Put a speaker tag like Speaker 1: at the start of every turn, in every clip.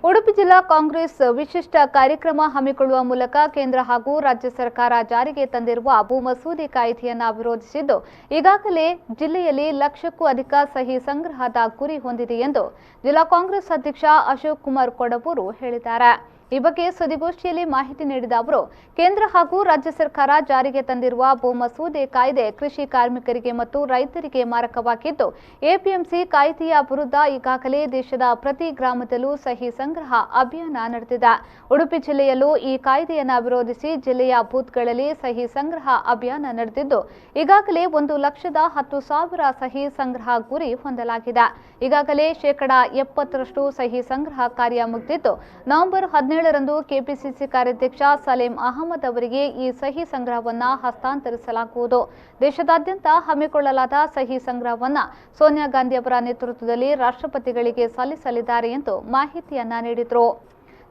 Speaker 1: ಉಡುಪಿ ಜಿಲ್ಲಾ ಕಾಂಗ್ರೆಸ್ ವಿಶಿಷ್ಟ ಕಾರ್ಯಕ್ರಮ ಹಮ್ಮಿಕೊಳ್ಳುವ ಮೂಲಕ ಕೇಂದ್ರ ಹಾಗೂ ರಾಜ್ಯ ಸರ್ಕಾರ ಜಾರಿಗೆ ತಂದಿರುವ ಭೂ ಮಸೂದೆ ಕಾಯ್ದೆಯನ್ನು ವಿರೋಧಿಸಿದ್ದು ಈಗಾಗಲೇ ಜಿಲ್ಲೆಯಲ್ಲಿ ಲಕ್ಷಕ್ಕೂ ಅಧಿಕ ಸಹಿ ಸಂಗ್ರಹದ ಗುರಿ ಹೊಂದಿದೆ ಎಂದು ಜಿಲ್ಲಾ ಕಾಂಗ್ರೆಸ್ ಅಧ್ಯಕ್ಷ ಅಶೋಕ್ ಕುಮಾರ್ ಕೊಡಬೂರು ಹೇಳಿದ್ದಾರೆ। ಈ ಬಗ್ಗೆ ಸುದ್ದಿಗೋಷ್ಠಿಯಲ್ಲಿ ಮಾಹಿತಿ ನೀಡಿದ ಅವರು ಕೇಂದ್ರ ಹಾಗೂ ರಾಜ್ಯ ಸರ್ಕಾರ ಜಾರಿಗೆ ತಂದಿರುವ ಭೂ ಮಸೂದೆ ಕಾಯ್ದೆ ಕೃಷಿ ಕಾರ್ಮಿಕರಿಗೆ ಮತ್ತು ರೈತರಿಗೆ ಮಾರಕವಾಗಿದ್ದು ಎಪಿಎಂಸಿ ಕಾಯ್ದೆಯ ವಿರುದ್ಧ ಈಗಾಗಲೇ ದೇಶದ ಪ್ರತಿ ಗ್ರಾಮದಲ್ಲೂ ಸಹಿ ಸಂಗ್ರಹ ಅಭಿಯಾನ ನಡೆದಿದೆ। ಉಡುಪಿ ಜಿಲ್ಲೆಯಲ್ಲೂ ಈ ಕಾಯ್ದೆಯನ್ನು ವಿರೋಧಿಸಿ ಜಿಲ್ಲೆಯ ಬೂತ್ಗಳಲ್ಲಿ ಸಹಿ ಸಂಗ್ರಹ ಅಭಿಯಾನ ನಡೆದಿದ್ದು ಈಗಾಗಲೇ 1,10,000 ಸಹಿ ಸಂಗ್ರಹ ಗುರಿ ಹೊಂದಲಾಗಿದೆ। ಈಗಾಗಲೇ ಶೇಕಡಾ 70ರಷ್ಟು ಸಹಿ ಸಂಗ್ರಹ ಕಾರ್ಯ ಮುಗಿದಿದ್ದು ನವೆಂಬರ್ 17ರಂದು ಕೆಪಿಸಿಸಿ ಕಾರ್ಯಾಧ್ಯಕ್ಷ ಸಲೀಂ ಅಹಮದ್ ಅವರಿಗೆ ಈ ಸಹಿ ಸಂಗ್ರಹವನ್ನು ಹಸ್ತಾಂತರಿಸಲಾಗುವುದು। ದೇಶದಾದ್ಯಂತ ಹಮ್ಮಿಕೊಳ್ಳಲಾದ ಸಹಿ ಸಂಗ್ರಹವನ್ನು ಸೋನಿಯಾ ಗಾಂಧಿ ಅವರ ನೇತೃತ್ವದಲ್ಲಿ ರಾಷ್ಟ್ರಪತಿಗಳಿಗೆ ಸಲ್ಲಿಸಲಿದ್ದಾರೆ ಎಂದು ಮಾಹಿತಿಯನ್ನ ನೀಡಿದರು।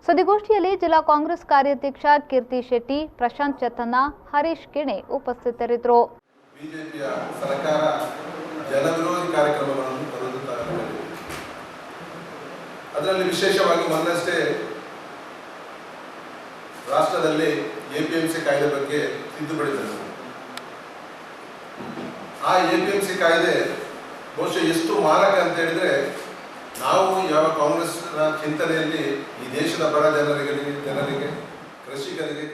Speaker 1: ಸುದ್ದಿಗೋಷ್ಠಿಯಲ್ಲಿ ಜಿಲ್ಲಾ ಕಾಂಗ್ರೆಸ್ ಕಾರ್ಯಾಧ್ಯಕ್ಷ ಕೀರ್ತಿ ಶೆಟ್ಟಿ, ಪ್ರಶಾಂತ್ ಚತನ್ನ, ಹರೀಶ್ ಕಿಣೆ ಉಪಸ್ಥಿತರಿದ್ದರು।
Speaker 2: ಬಿಜೆಪಿಯ ಸರ್ಕಾರ ಜನವಿರೋಧಿ ಕಾರ್ಯಕ್ರಮಗಳನ್ನು ತರುತ್ತಿದ್ದಾರೆ। ಅದರಲ್ಲಿ ವಿಶೇಷವಾಗಿ ಮೊನ್ನಷ್ಟೇ ರಾಷ್ಟ್ರದಲ್ಲಿ ಎಪಿಎಂಸಿ ಕಾಯ್ದೆ ಬಗ್ಗೆ ತಿದ್ದುಪಡಿ ತರಿಸಿದೆ। ಆ ಎಪಿಎಂಸಿ ಕಾಯ್ದೆ ಬಹುಶಃ ಎಷ್ಟು ಮಾರಕ ಅಂತ ಹೇಳಿದ್ರೆ, ನಾವು ಯಾವ ಕಾಂಗ್ರೆಸ್ ಚಿಂತನೆಯಲ್ಲಿ ಈ ದೇಶದ ಬಡ ಜನರಿಗೆ, ಕೃಷಿಕರಿಗೆ,